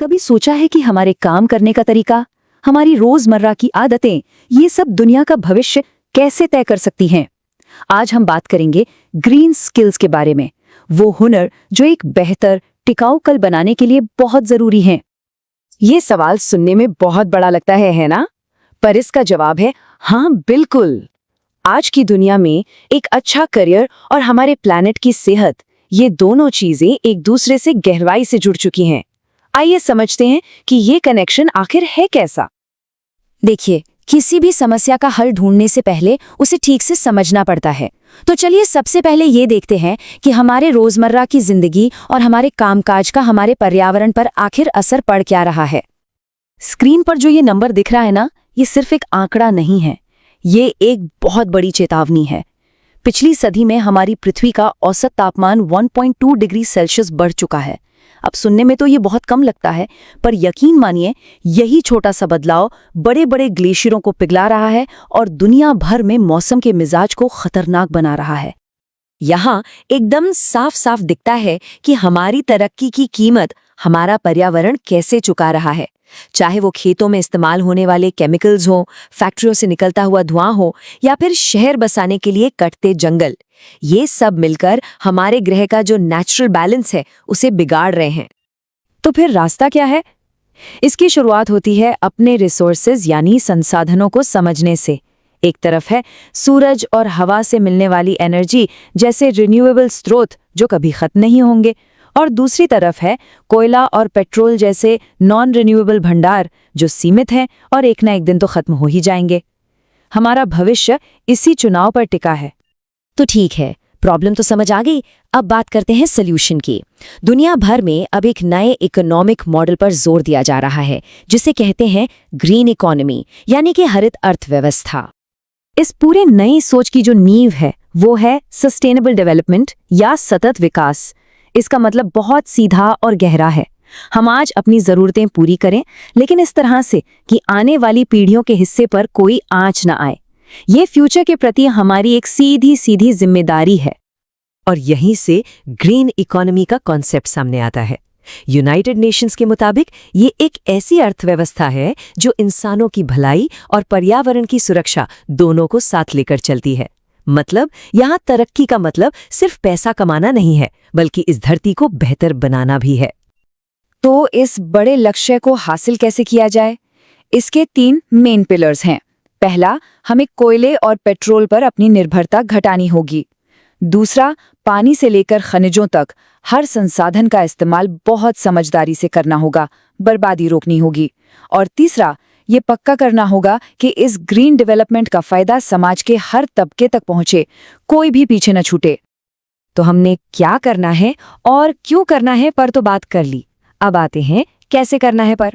कभी सोचा है कि हमारे काम करने का तरीका, हमारी रोजमर्रा की आदतें, ये सब दुनिया का भविष्य कैसे तय कर सकती हैं? आज हम बात करेंगे ग्रीन स्किल्स के बारे में, वो हुनर जो एक बेहतर टिकाऊ कल बनाने के लिए बहुत जरूरी हैं। ये सवाल सुनने में बहुत बड़ा लगता है ना? पर इसका जवाब है हाँ, बिल्कुल। आज की दुनिया में एक अच्छा करियर और हमारे प्लैनेट की सेहत, ये दोनों चीजें एक दूसरे से गहराई से जुड़ चुकी हैं। आइए समझते हैं कि ये कनेक्शन आखिर है कैसा। देखिए, किसी भी समस्या का हल ढूंढने से पहले उसे ठीक से समझना पड़ता है। तो चलिए सबसे पहले ये देखते हैं कि हमारे रोजमर्रा की जिंदगी और हमारे कामकाज का हमारे पर्यावरण पर आखिर असर पड़ क्या रहा है। स्क्रीन पर जो ये नंबर दिख रहा है ना, ये सिर्फ एक आंकड़ा नहीं है, ये एक बहुत बड़ी चेतावनी है। पिछली सदी में हमारी पृथ्वी का औसत तापमान 1.2 डिग्री सेल्सियस बढ़ चुका है। अब सुनने में तो ये बहुत कम लगता है, पर यकीन मानिए यही छोटा सा बदलाव बड़े बड़े ग्लेशियरों को पिघला रहा है और दुनिया भर में मौसम के मिजाज को खतरनाक बना रहा है। यहाँ एकदम साफ साफ दिखता है कि हमारी तरक्की की कीमत हमारा पर्यावरण कैसे चुका रहा है। चाहे वो खेतों में इस्तेमाल होने वाले केमिकल्स हो, फैक्ट्रियों से निकलता हुआ धुआं हो, या फिर शहर बसाने के लिए कटते जंगल, ये सब मिलकर हमारे ग्रह का जो नेचुरल बैलेंस है उसे बिगाड़ रहे हैं। तो फिर रास्ता क्या है? इसकी शुरुआत होती है अपने रिसोर्सेज यानी संसाधनों को समझने से। एक तरफ है सूरज और हवा से मिलने वाली एनर्जी जैसे रिन्यूएबल स्रोत जो कभी खत्म नहीं होंगे, और दूसरी तरफ है कोयला और पेट्रोल जैसे नॉन रिन्यूएबल भंडार जो सीमित हैं और एक ना एक दिन तो खत्म हो ही जाएंगे। हमारा भविष्य इसी चुनाव पर टिका है। तो ठीक है, प्रॉब्लम तो समझ आ गई। अब बात करते हैं सॉल्यूशन की। दुनिया भर में अब एक नए इकोनॉमिक मॉडल पर जोर दिया जा रहा है जिसे कहते हैं ग्रीन इकोनॉमी, यानी कि हरित अर्थव्यवस्था। इस पूरे नई सोच की जो नींव है वो है सस्टेनेबल डेवलपमेंट या सतत विकास। इसका मतलब बहुत सीधा और गहरा है। हम आज अपनी जरूरतें पूरी करें, लेकिन इस तरह से कि आने वाली पीढ़ियों के हिस्से पर कोई आंच न आए। ये फ्यूचर के प्रति हमारी एक सीधी सीधी जिम्मेदारी है। और यहीं से ग्रीन इकोनॉमी का कॉन्सेप्ट सामने आता है। यूनाइटेड नेशंस के मुताबिक ये एक ऐसी अर्थव्यवस्था है जो इंसानों की भलाई और पर्यावरण की सुरक्षा दोनों को साथ लेकर चलती है। मतलब यहाँ तरक्की का मतलब सिर्फ पैसा कमाना नहीं है, बल्कि इस धरती को बेहतर बनाना भी है। तो इस बड़े लक्ष्य को हासिल कैसे किया जाए? इसके 3 मेन पिलर्स हैं। पहला, हमें कोयले और पेट्रोल पर अपनी निर्भरता घटानी होगी। दूसरा, पानी से लेकर खनिजों तक हर संसाधन का इस्तेमाल बहुत समझदारी से करना होगा, बर्बादी रोकनी होगी। और तीसरा, ये पक्का करना होगा कि इस ग्रीन डेवलपमेंट का फायदा समाज के हर तबके तक पहुंचे, कोई भी पीछे न छूटे। तो हमने क्या करना है और क्यों करना है पर तो बात कर ली। अब आते हैं कैसे करना है पर।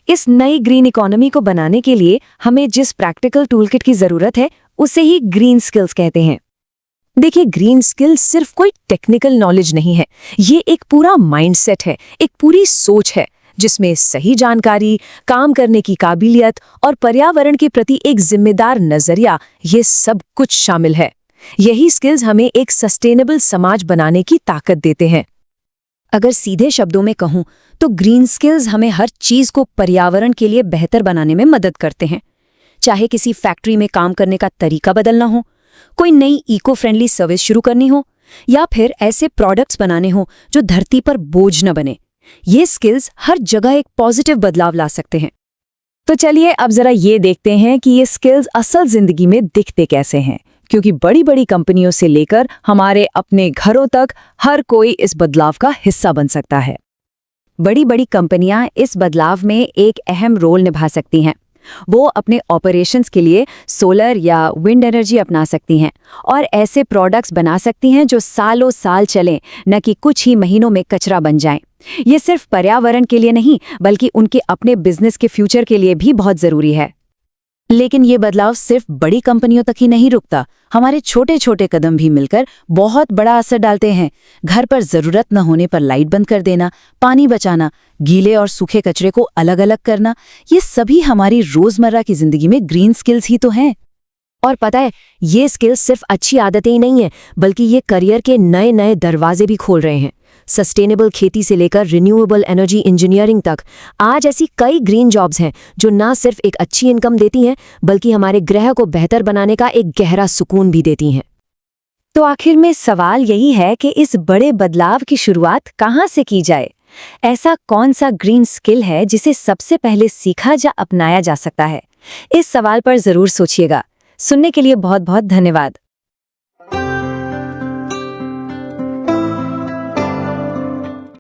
इस नई ग्रीन इकोनॉमी को बनाने के लिए हमें जिस प्रैक्टिकल टूलकिट की जरूरत है उसे ही ग्रीन स्किल्स कहते हैं। देखिए, ग्रीन स्किल्स सिर्फ कोई टेक्निकल नॉलेज नहीं है, ये एक पूरा माइंडसेट है, एक पूरी सोच है जिसमें सही जानकारी, काम करने की काबिलियत और पर्यावरण के प्रति एक जिम्मेदार नजरिया, ये सब कुछ शामिल है। यही स्किल्स हमें एक सस्टेनेबल समाज बनाने की ताकत देते हैं। अगर सीधे शब्दों में कहूं तो ग्रीन स्किल्स हमें हर चीज को पर्यावरण के लिए बेहतर बनाने में मदद करते हैं। चाहे किसी फैक्ट्री में काम करने का तरीका बदलना हो, कोई नई इको फ्रेंडली सर्विस शुरू करनी हो, या फिर ऐसे प्रोडक्ट्स बनाने हो जो धरती पर बोझ न बने, ये स्किल्स हर जगह एक पॉजिटिव बदलाव ला सकते हैं। तो चलिए अब जरा ये देखते हैं कि ये स्किल्स असल जिंदगी में दिखते कैसे हैं, क्योंकि बड़ी बड़ी कंपनियों से लेकर हमारे अपने घरों तक हर कोई इस बदलाव का हिस्सा बन सकता है। बड़ी बड़ी कंपनियां इस बदलाव में एक अहम रोल निभा सकती हैं। वो अपने ऑपरेशंस के लिए सोलर या विंड एनर्जी अपना सकती हैं और ऐसे प्रोडक्ट्स बना सकती हैं जो सालों साल चलें, न कि कुछ ही महीनों में कचरा बन जाएं। ये सिर्फ पर्यावरण के लिए नहीं, बल्कि उनके अपने बिजनेस के फ्यूचर के लिए भी बहुत जरूरी है। लेकिन ये बदलाव सिर्फ बड़ी कंपनियों तक ही नहीं रुकता। हमारे छोटे छोटे कदम भी मिलकर बहुत बड़ा असर डालते हैं। घर पर जरूरत न होने पर लाइट बंद कर देना, पानी बचाना, गीले और सूखे कचरे को अलग अलग करना, ये सभी हमारी रोजमर्रा की जिंदगी में ग्रीन स्किल्स ही तो हैं। और पता है, ये स्किल्स सिर्फ अच्छी आदतें ही नहीं है, बल्कि ये करियर के नए नए दरवाजे भी खोल रहे हैं। सस्टेनेबल खेती से लेकर रिन्यूएबल एनर्जी इंजीनियरिंग तक, आज ऐसी कई ग्रीन जॉब्स हैं जो न सिर्फ एक अच्छी इनकम देती हैं बल्कि हमारे ग्रह को बेहतर बनाने का एक गहरा सुकून भी देती हैं। तो आखिर में सवाल यही है कि इस बड़े बदलाव की शुरुआत कहाँ से की जाए? ऐसा कौन सा ग्रीन स्किल है जिसे सबसे पहले सीखा या अपनाया जा सकता है? इस सवाल पर जरूर सोचिएगा। सुनने के लिए बहुत बहुत धन्यवाद।